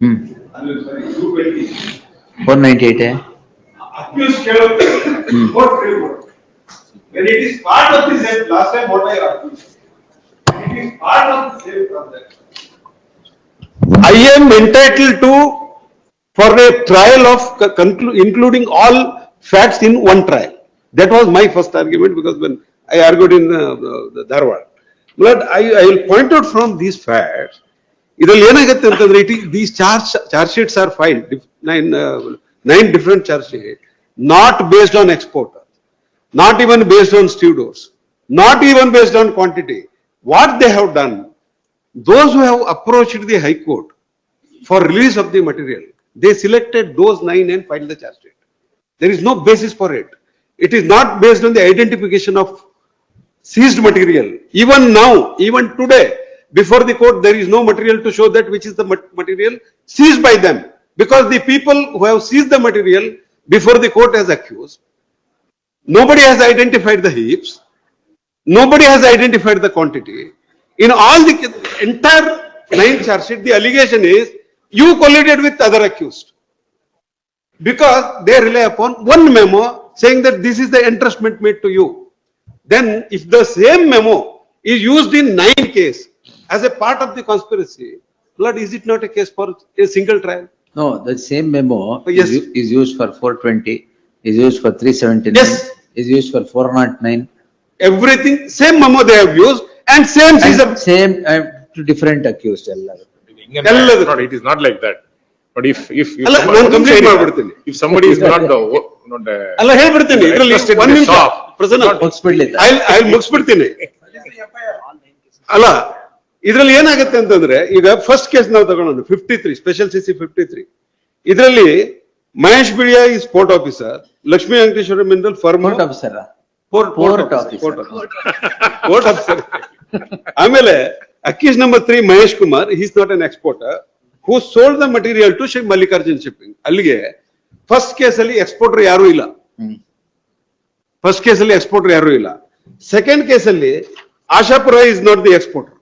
ಹ್ಮ್ ಅದು ಸರಿ 220 498 accused ಕೇಳುತ್ತೆ ಕೋರ್ಟ್ ಫ್ರೇಮ್ ಮಾಡು when it is part of the same last time what I accused it is part of the same transaction. I am entitled to for a trial of including all facts in one trial. That was my first argument because when I argued in the Dharwad. But I will point out from these facts. ಇದರಲ್ಲಿ ಏನಾಗುತ್ತೆ ಅಂತಂದ್ರೆ these charge sheets are filed nine different charge sheets, not based on exporter, not even based on stevedores, not even based on quantity. What they have done, those who have approached the High Court for release of the material, they selected those 9 and filed the charge sheet. There is no basis for it. It is not based on the identification of seized material. Even now, even today, before the court, there is no material to show that which is the material seized by them. Because the people who have seized the material before the court as accused, nobody has identified the heaps, nobody has identified the quantity. In all the entire 9 charge sheet, the allegation is you colluded with other accused. Because they rely upon one memo saying that this is the entrustment made to you. Then if the same memo is used in 9 case as a part of the conspiracy, Lord, is it not a case for a single trial? No, the same memo Yes. is used for 420, is used for 379, Yes. is used for 409, Everything, same memo they have used and same and season. same to different accused ಎಲ್ಲರೂ. ಎಲ್ಲದು. Not, it is not like that. But if ಅಲ್ಲ, somebody- ನಾನು complete ಮಾಡ್ಬಿಡ್ತೀನಿ. if somebody is not ಅಲ್ಲ ಹೇಳ್ಬಿಡ್ತೀನಿ ಇದರಲ್ಲಿ Interested in ಒಂದ್ the ನಿಮಿಷ shop. ಪ್ರಸನ್ನ ಮುಗಿಸ್ಬಿಡ್ಲಿ. I'll ಮುಗಿಸ್ಬಿಡ್ತೀನಿ. ಅಲ್ಲ ಇದ್ರಲ್ಲಿ ಏನಾಗುತ್ತೆ ಅಂತಂದ್ರೆ ಈಗ ಫಸ್ಟ್ ಕೇಸ್ ನಾವು ತಗೊಂಡು 53 ಸ್ಪೆಷಲ್ ಸಿಸಿ 53 ಇದರಲ್ಲಿ ಮಹೇಶ್ ಬಿಳಿಯಾ is port officer, Lakshmi Venkateshwara mineral firm Court officer. Port Port officer. ಆಮೇಲೆ accused number 3 Mahesh Kumar, he is not an exporter who sold the material to Shri Mallikarjun shipping. ಅಲ್ಲಿಗೆ ಫಸ್ಟ್ ಕೇಸಲ್ಲಿ ಎಕ್ಸ್ಪೋರ್ಟರ್ ಯಾರು ಇಲ್ಲ. ಹ್ಮ್. ಫಸ್ಟ್ ಕೇಸಲ್ಲಿ ಎಕ್ಸ್ಪೋರ್ಟರ್ ಯಾರು ಇಲ್ಲ. ಸೆಕೆಂಡ್ ಕೇಸಲ್ಲಿ Ashapura is not the exporter.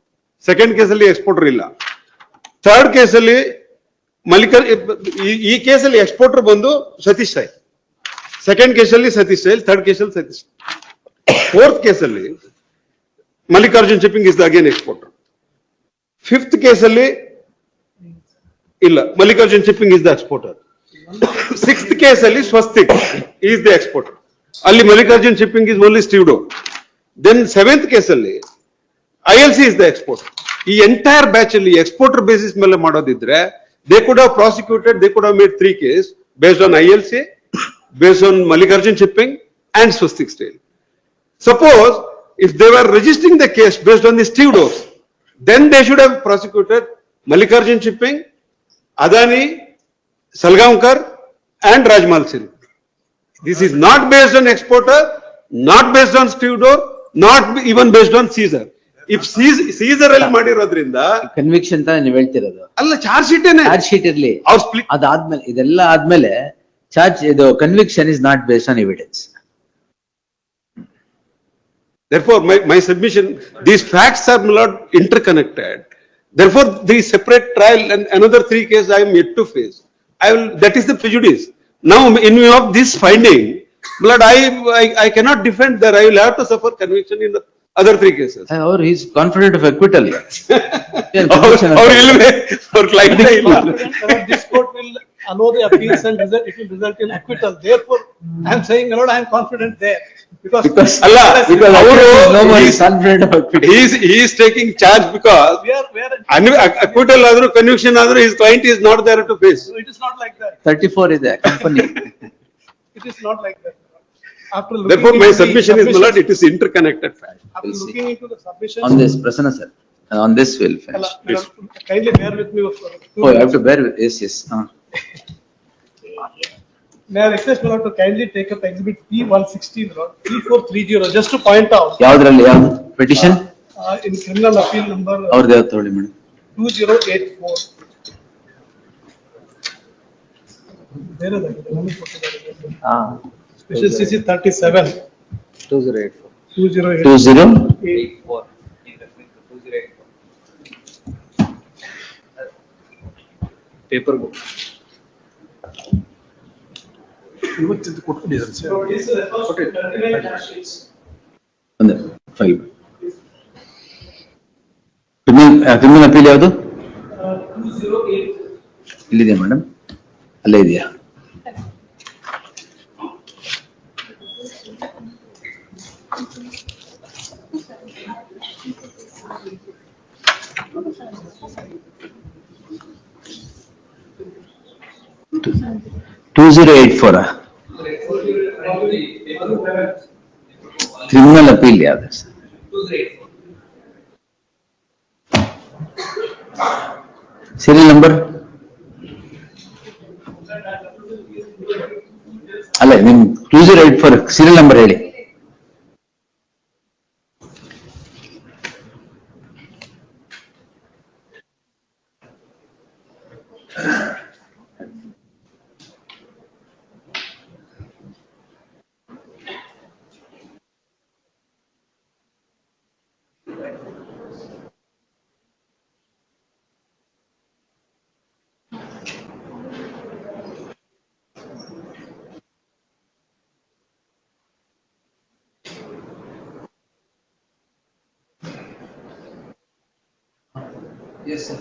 Second ಕೇಸಲ್ಲಿ ಎಕ್ಸ್ಪೋರ್ಟರ್ ಇಲ್ಲ. ಥರ್ಡ್ ಕೇಸಲ್ಲಿ ಈ ಕೇಸಲ್ಲಿ ಎಕ್ಸ್ಪೋರ್ಟರ್ ಬಂದು ಸತೀಶ್ ಸಾಯಿ. ಸೆಕೆಂಡ್ ಕೇಸಲ್ಲಿ ಸತೀಶ್ ಸಾಯಿ, ಥರ್ಡ್ ಕೇಸಲ್ಲಿ ಸತೀಶ್. ಫೋರ್ತ್ ಕೇಸಲ್ಲಿ Mallikarjun shipping is the again exporter. Fifth ಕೇಸಲ್ಲಿ ಇಲ್ಲ, Mallikarjun shipping is the exporter. Sixth ಕೇಸಲ್ಲಿ ಸ್ವಸ್ತಿಕ್ ಈಸ್ ದ ಎಕ್ಸ್ಪೋರ್ಟರ್. ಅಲ್ಲಿ Mallikarjun shipping is only stevedore. Then seventh ಕೇಸಲ್ಲಿ ILC is the exporter. ಈ ಎಂಟೈರ್ ಬ್ಯಾಚ್ ಅಲ್ಲಿ ಎಕ್ಸ್ಪೋರ್ಟರ್ ಬೇಸಿಸ್ ಮೇಲೆ ಮಾಡೋದಿದ್ರೆ they could have prosecuted, they could have made 3 case based on ILC, based on Mallikarjun shipping and Swastik steel. Suppose if they were registering the case based on the stevedores, then they should have prosecuted Mallikarjun Shipping, Adani, Salgaonkar and Rajmal Singh. This is not based on exporter, not based on stevedore, not even based on Caesar. If Caesar ಅಲ್ಲಿ ಮಾಡಿರೋದ್ರಿಂದ conviction ಅಂತ ನೀವ್ ಹೇಳ್ತಿರೋದು. ಅಲ್ಲ charge ಶೀಟೇನೆ charge sheet ಇರ್ಲಿ, ಅವ್ರು split. ಅದಾದ್ಮೇಲೆ ಇದೆಲ್ಲ ಆದ್ಮೇಲೆ ಚಾರ್ಜ್ ಇದು conviction is not based on evidence. Therefore, my submission, these facts are not interconnected. Therefore, the separate trial and another 3 cases I am yet to face. That is the prejudice. Now, in view of this finding, blood, I cannot defend that I will have to suffer conviction in the other 3 cases. Or he is confident of acquittal. ಅವ್ರು ಇಲ್ವೇ? ಅವ್ರ client ಏ ಇಲ್ಲ. This court will allow the appeals and it will result in acquittal. Therefore, I am saying, Lord, I am confident there. Because ಅಲ್ಲ, ಅವರು No one is confident of acquittal. he is taking charge because we are, acquittal ಆದ್ರೂ conviction ಆದ್ರೂ his client is not there to face. it is not like that. 34 ಇದೆ company. It is not like that. After looking Therefore, my into the submission is, my lord, submissions- it is interconnected fact. After We'll see. looking into the submissions. On this, Prasanna sir, on this will finish. Kindly bear with me. for 2 Oh, you have minutes. to bear with, yes. May I request Lord to kindly take up exhibit P116, Lord, 3430, just to point out, ಯಾವ್ದ್ರಲ್ಲಿ ಯಾವ್ದು petition in criminal appeal number ಅವ್ರದ್ದು ಯಾವ್ದು ತಗೊಳ್ಳಿ madam. 2084. ಬೇರೆದಾಗಿದೆ, ನಮಗೆ ಕೊಟ್ಟಿದ್ದಾರೆ. Special CC 37, 2084. 208. 20 Paper book. ಇವತ್ತಿದ್ದು ಕೊಟ್ಬಿಟ್ಟಿದ್ದಾರೆ sir. So this refers to 39 cash sheets. ಒಂದು ಫೈಲ್. ಕ್ರಿಮಿನಲ್ ಅಪೀಲ್ ಯಾವುದು 208. ಇಲ್ಲಿದೆ ಮೇಡಮ್, ಅಲ್ಲೇ ಇದೆಯಾ? $2084 ಕ್ರಿಮಿನಲ್ ಅಪೀಲ್ ಯಾವ್ದು ಸರ್? ಸೀರಿಯಲ್ ನಂಬರ್ ಅಲ್ಲ, ನಿಮ್ 2084 ಸೀರಿಯಲ್ ನಂಬರ್ ಹೇಳಿ. Yes, sir.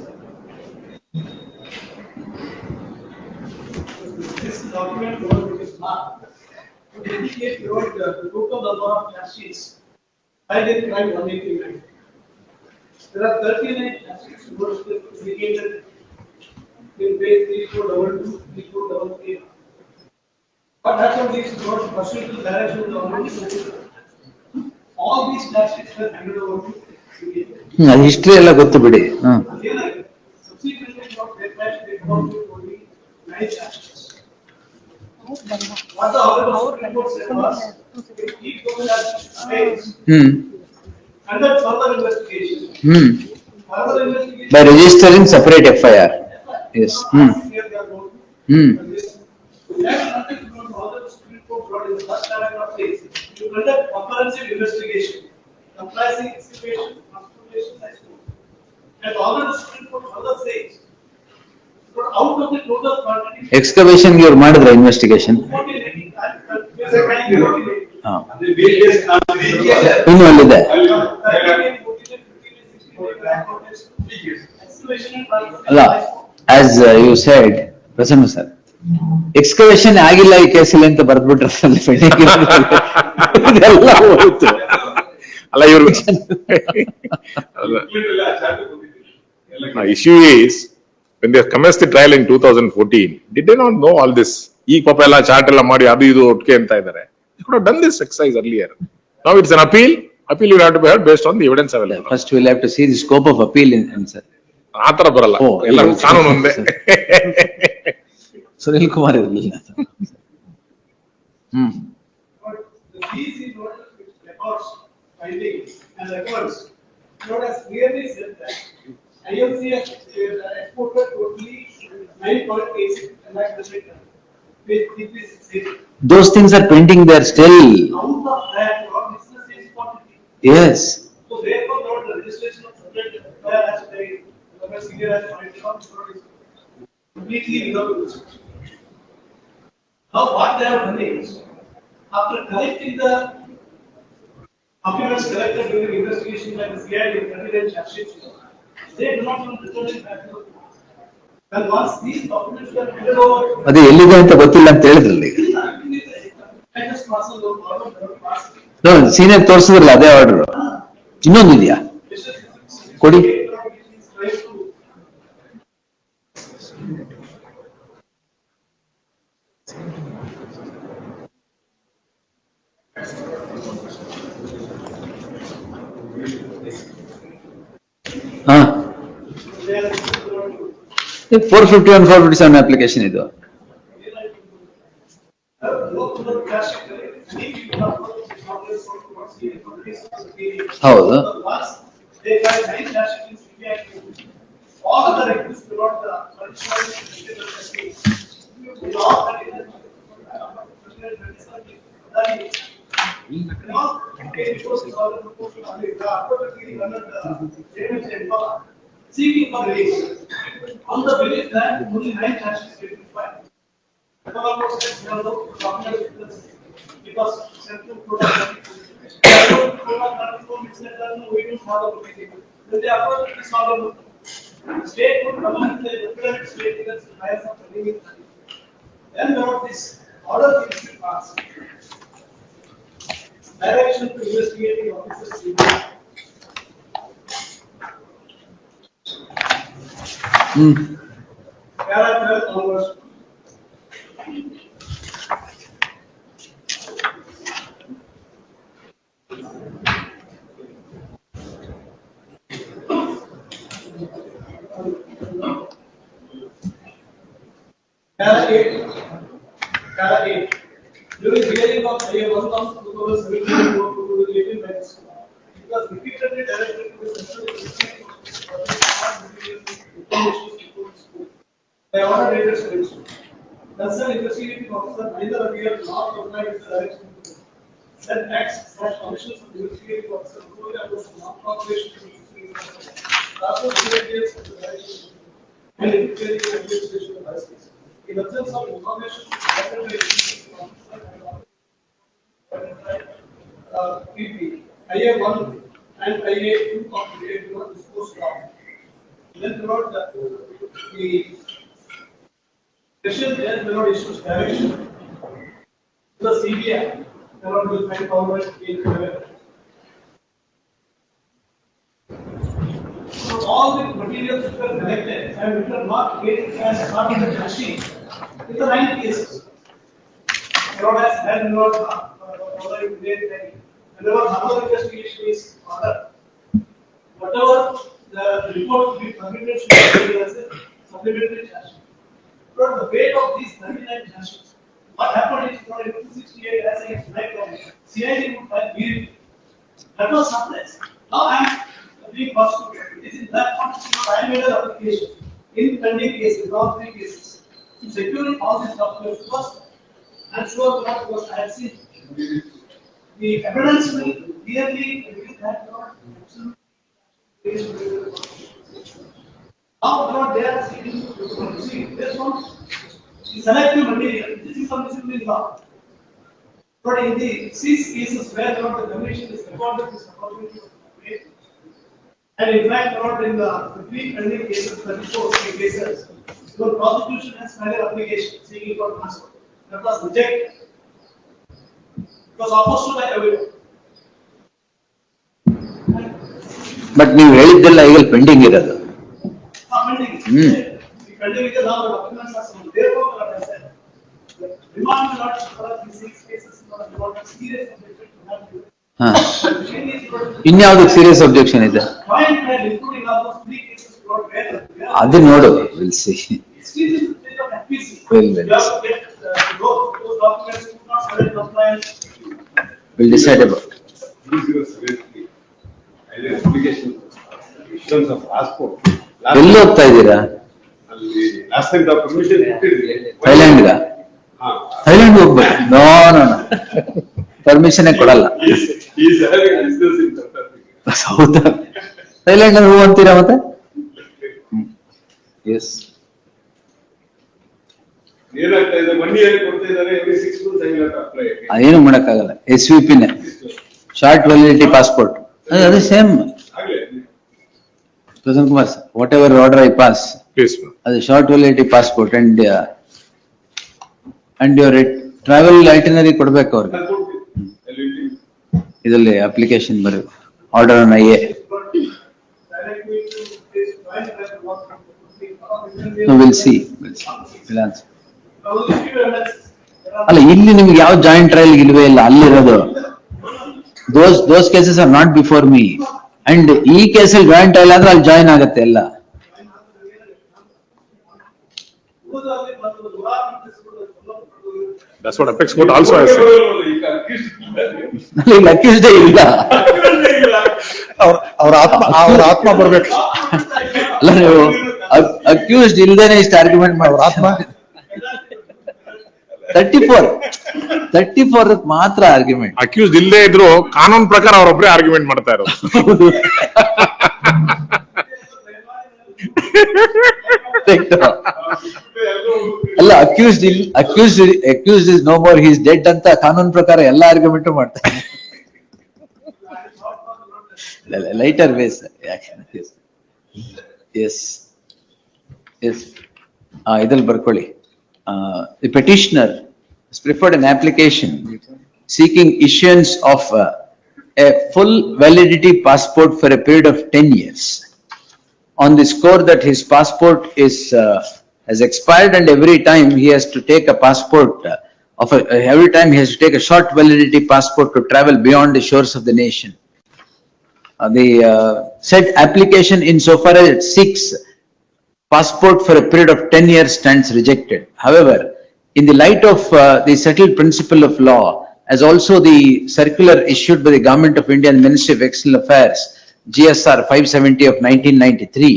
This document was is marked to indicate the total number of cash sheets. I did crime 189. There are 39 cash sheets indicated in page 3422, 3433. But that's what these notes pursuant to the direction of the government. All these cash sheets were handed over to CBI. History ಎಲ್ಲ ಗೊತ್ತು ಬಿಡಿ. Subsequently, not required to report to only 9 charges. What the Honorable Supreme Court said was, keep those charges stays under further investigation. Further investigation. By registering separate FIR. Yes. Here they are going to. That's nothing to do with Honorable Supreme Court brought in the first paragraph says, you conduct comprehensive investigation, comprising excavation, transportation, and export. And Honorable Supreme Court further says, but out of the total quantity. Excavation ಇವ್ರು ಮಾಡಿದ್ರ investigation? ಇನ್ನು ಅಲ್ಲಿದೆ. ಅಲ್ಲ, as you said Prasanna sir, excavation ಆಗಿಲ್ಲ ಈ ಕೇಸಲ್ಲಿ ಅಂತ ಬರ್ದ್ಬಿಟ್ರಲ್ಲಿ ಇದೆಲ್ಲ ಹೋಯ್ತು. ಅಲ್ಲ ಇವ್ರು issue is, when they commenced the trial in 2014, did they not know all this? ಈ ಪಾಪ ಎಲ್ಲ ಚಾರ್ಟ್ ಎಲ್ಲ ಮಾಡಿ ಅದು ಇದು ಒಟ್ಟಿಗೆ ಅಂತ ಇದ್ದಾರೆ. They could have done this exercise earlier. Now it's an appeal. Appeal will have to be heard based on the evidence available. First will have to see the scope of appeal in sir. ಆ ತರ ಬರಲ್ಲ, ಓ, ಎಲ್ಲ ಕಾನೂನು ಒಂದೇ. ಸುನಿಲ್ ಕುಮಾರ್ ಇರಲಿಲ್ಲ. But the CC notice which records findings and records Lord has clearly said that IMC has exported totally 9.86 lakh metric ton. With this state. Those things are pending there still. Out of that, Lord, business is quantity. Yes. So therefore, Lord, the registration of subject where as very, senior as pointed out, Lord, is completely without restriction. Now, what they have done is, after collecting the documents collected during investigation by the CID in 39 charge sheets, they do not even return it back to the court. And once these documents were handed over, ಅದು ಎಲ್ಲಿದೆ ಅಂತ ಗೊತ್ತಿಲ್ಲ ಅಂತ ಹೇಳಿದ್ರಲ್ಲಿ. I just pass on the order, pass. Senior ತೋರಿಸಿದ್ರಲ್ಲ ಅದೇ order. ಇನ್ನೊಂದಿದೆಯಾ ಕೊಡಿ. ಹಾ 451, 457 ಅಪ್ಲಿಕೇಶನ್ ಇದು. ಹೌದು. They find 9 charge sheets in India. All of the records brought the original seeking for release on the belief that only 9 charge sheets will be filed. Because central court of state would come and say the state because higher some living. Then about this order is passed. Direction to investigating officers. Para 12 onwards. Para 8. During hearing of IA 1,2017 by the school, it was repeatedly directed to the central institution by order letters to the school. Concerned investigating officer neither appeared nor complied with the direction of the said acts/functions of the investigating officer who are non-cooperation to the investigating officer. Also, details of the direction and indicating the administration of the case. In absence of information, PP, IA 1 and IA 2 complicated do not dispose of. Then throughout the special judge may not issue direction to the CBI, may not will find forward in favor. So all the materials which were collected and which were not made as part of the charge sheet, in the 9 cases, not as had not already made any. Whenever another investigation is ordered, whatever the report will be submitted should be as a supplementary charge sheet. But the weight of these 39 charge sheets, what happened is for 268 as against like CID would file BIL. That was suppressed. Now I am being prosecuted. It is in that context I made an application in pending cases, all 3 cases, to securing all these documents first. I'm sure that was I have seen. The evidence will clearly indicate that not absolutely. Now, what they are seeking to see this one is selective material. This is something in law. But in the 6 cases where the commission is recorded this opportunity was made, and in fact, not in the 3 pending cases, 34 cases, the prosecution has filed an application seeking for transfer. That was rejected. It was opposed to the evidence. But ನೀವು ಹೇಳಿದ್ದೆಲ್ಲ ಈಗ pending ಇರೋದು. Pending. The pending is now the documents are some. Therefore, what I said, remand not for the 6 cases, not serious objection to have. ಹಾ ಇನ್ಯಾವ್ದಕ್ಕೆ serious objection ಇದೆ? Point that including all those 3 cases brought where. ಅದು ನೋಡು, will see. Still in the stage of FPC. Well. You have to get those documents who not current compliance. We'll decide about. 3073. Application. terms of passport. ಎಲ್ಲಿ ಹೋಗ್ತಾ ಇದ್ದೀರಾ? Last time the permission ಕೊಟ್ಟಿದ್ವಿ. ಥೈಲ್ಯಾಂಡ್ಗ? ಹಾ. Thailand ಹೋಗ್ಬೇಕು? No no no, permission ಕೊಡಲ್ಲ. He is having business in South Africa. ಹೌದಾ? Thailand ಅಂದ್ರೆ ಹೂ ಅಂತೀರಾ ಮತ್ತೆ? ಎಸ್. ಏನಾಗ್ತಾ ಇದೆ, 1 year ಕೊಡ್ತಾ ಇದ್ದಾರೆ, every 6 months I will have to apply again. ಏನು ಮಾಡಕ್ಕಾಗಲ್ಲ, SVP ನೇ, ಶಾರ್ಟ್ ವ್ಯಾಲಿಡಿಟಿ ಪಾಸ್ಪೋರ್ಟ್, ಅದೇ ಸೇಮ್. ಆಗ್ಲೇ. Prasanna Kumar, whatever order I pass, Please. ಅದು short validity passport and your travel itinerary ಕೊಡ್ಬೇಕು ಅವ್ರಿಗೆ. ನಾನು ಕೊಡ್ತೀನಿ. I will give you. ಇದರಲ್ಲಿ ಅಪ್ಲಿಕೇಶನ್ ಬರೀ order on IA. Directly to this point, I have worked on the- So we'll see. We'll answer. Now, if you understand- ಅಲ್ಲ, ಇಲ್ಲಿ ನಿಮ್ಗೆ ಯಾವ ಜಾಯಿಂಟ್ ಟ್ರಯಲ್ ಇಲ್ವೇ ಇಲ್ಲ, ಅಲ್ಲಿರೋದು. Those cases are not before me. And ಈ ಕೇಸಲ್ಲಿ ಜಾಯಿಂಟ್ ಟ್ರಯಲ್ ಆದ್ರೆ ಅಲ್ಲಿ ಜಾಯಿನ್ ಆಗತ್ತೆ ಎಲ್ಲ. ಉಳಿದವರಿಗೆ ಮತ್ತು ದುರಾತ್ಮ ತಿಳಿಸಿಕೊಳ್ಳಲು That's what Apex Court also has said. ಈಗ accused ಇಲ್ಲ. ಇಲ್ಲಿ ಅಕ್ಯೂಸ್ಡೇ ಇಲ್ಲ. ಅವ್ರ ಆತ್ಮ ಬರ್ಬೇಕು. ಅಲ್ಲ, ನೀವು ಅಕ್ಯೂಸ್ಡ್ ಇಲ್ದೇನೆ ಇಷ್ಟು ಆರ್ಗ್ಯುಮೆಂಟ್ ಅವ್ರ ಆತ್ಮ 34 ಮಾತ್ರ ಆರ್ಗ್ಯುಮೆಂಟ್. Accused ಇಲ್ಲದೆ ಇದ್ರು ಕಾನೂನು ಪ್ರಕಾರ ಅವರೊಬ್ಬರೇ ಆರ್ಗ್ಯುಮೆಂಟ್ ಮಾಡ್ತಾ ಇರೋದು. ಅಲ್ಲ, accused is no more, he is dead ಅಂತ ಕಾನೂನು ಪ್ರಕಾರ ಎಲ್ಲ ಆರ್ಗ್ಯುಮೆಂಟ್ ಮಾಡ್ತಾರೆ. Lighter ways. ಎಸ್ ಎಸ್, ಇದ್ರಲ್ಲಿ ಬರ್ಕೊಳ್ಳಿ. The petitioner has preferred an application seeking issuance of a full validity passport for a period of 10 years on the score that his passport has expired, and every time he has to take a passport every time he has to take a short validity passport to travel beyond the shores of the nation. The said application insofar as it seeks passport for a period of 10 years stands rejected. However, in the light of the settled principle of law, as also the circular issued by the Government of India and Ministry of External Affairs, GSR 570 of 1993,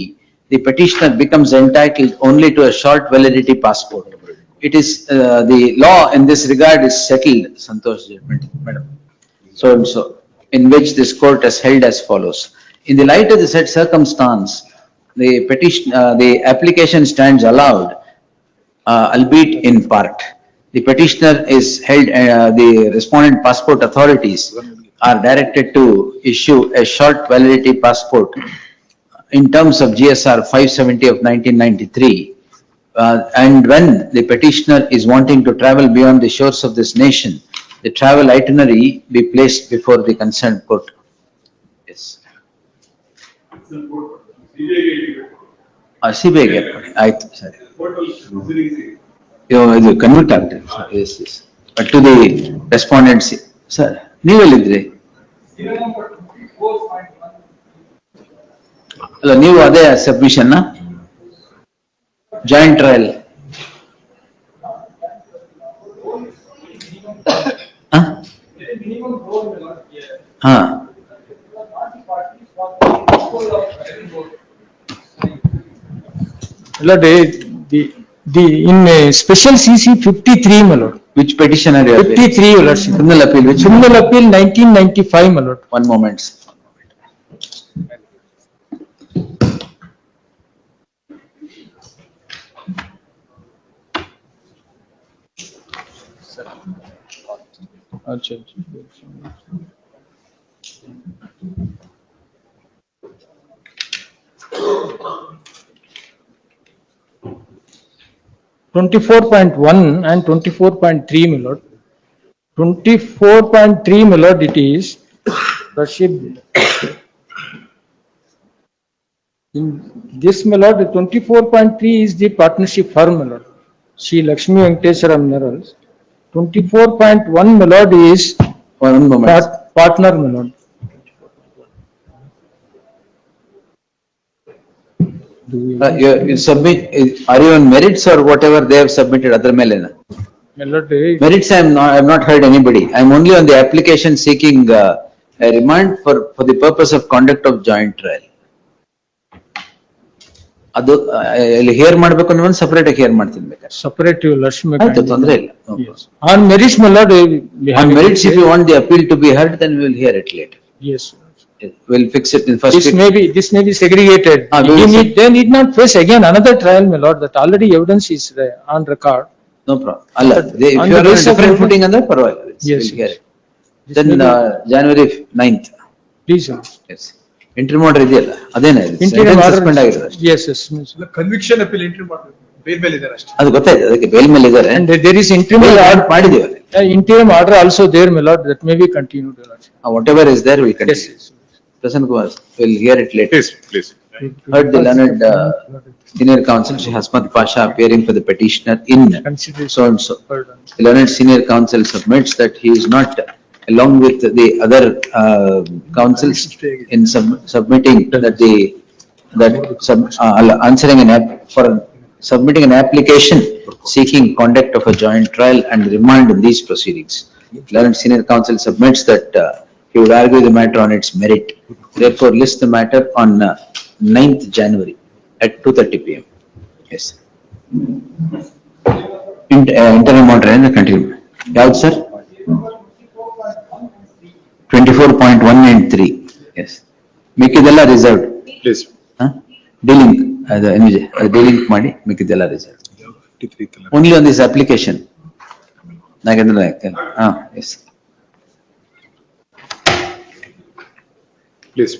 the petitioner becomes entitled only to a short validity passport. It is, the law in this regard is settled, Santosh judgment, madam. So and so, in which this court has held as follows. In the light of the said circumstance, the petition, the application stands allowed, albeit in part. The petitioner is held, the respondent passport authorities are directed to issue a short validity passport in terms of GSR 570 of 1993. And when the petitioner is wanting to travel beyond the shores of this nation, the travel itinerary be placed before the concerned court. Yes. ಸಿಬಿಐಗೆ ಆಯ್ತು, ಸರಿ. ಇದು convict ಆಗ್ತದೆ. Yes yes, but to the respondents. Sir, ನೀವೆಲ್ಲಿದ್ರಿ? ಅಲ್ಲ, ನೀವು ಅದೇ submission joint trial? ಹಾ, in special CC 53, my lord. which petitioner you are? 53, your lordship. Criminal appeal, which? Criminal appeal 1995, my lord. One moment. Acha. 24.1 and 24.3, my lord. 24.3, my lord, it is, lordship. In this, my lord, the 24.3 is the partnership firm, my lord. Shri Lakshmi Venkateswara Minerals. 24.1, my lord, is One moment. partner, my lord. You submit, are you on merits or whatever they have submitted other melena? My lord, Merits, I have not heard anybody. I am only on the application seeking a remand for the purpose of conduct of joint trial. ಅದು ಇಲ್ಲಿ hair ಮಾಡ್ಬೇಕು ಅಂದ್ರೆ ಒಂದು separate ಆಗಿ hair ಮಾಡ್ತೀನಿ ಬೇಕಾದ್ರೆ. Separate you, Lakshmi. ಆಯ್ತು, ತೊಂದ್ರೆ ಇಲ್ಲ. No Yes. problem. On merits, my lord, we On have. merits, if you want the appeal to be heard, then we will hear it later. Yes. We'll fix it in first week. This may be segregated. Ah, we will They need not face again another trial, my lord, that already evidence is on record. No problem. ಅಲ್ಲ, if On you the are on a basis of different evidence- footing ಅಂದ್ರೆ ಪರವಾಗಿಲ್ಲ. Yes, We'll hear yes. it. This Then may be- January 9th. Please, sir. Yes. Interim order ಇದೆಯಲ್ಲ, ಅದೇನೇ ಇದು? Interim Sentence order. suspend ಆಗಿರೋದು ಅಷ್ಟೇ. Yes, yes. Yes. Conviction appeal entry ಮಾಡಬೇಕು, bale ಮೇಲೆ ಇದ್ದಾರೆ ಅಷ್ಟೇ. ಅದು ಗೊತ್ತಾಯ್ತು, ಅದಕ್ಕೆ ಬೇಲ್ ಮೇಲೆ ಇದ್ದಾರೆ. And there is interim Bail order. order ಮಾಡಿದೀವಿ. Interim order also there, my lord, that may be continued, your lordship. Whatever is there, we Yes, continue. yes. Prasanna Kumar, we'll hear it later. Please, please. Heard the learned senior counsel, Shri Hasmat Pasha, appearing for the petitioner in Consideration. so and so. Well done. The learned senior counsel submits that he is not, along with the other counsels, in submitting answering for submitting an application seeking conduct of a joint trial and remand in these proceedings. Learned senior counsel submits that he would argue the matter on its merit. Therefore, list the matter on 9th January at 2:30 PM. Yes. Interim order and continue. ಯಾವ್ದು sir? 24.193. Yes. ಮಿಕ್ಕಿದೆಲ್ಲ reserved. Please. Delink ಅದು ಎನಿಜೆ ಅದು delink ಮಾಡಿ ಮಿಕ್ಕಿದೆಲ್ಲ reserve. Only on this application. Nagendra S. Please.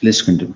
Let's continue.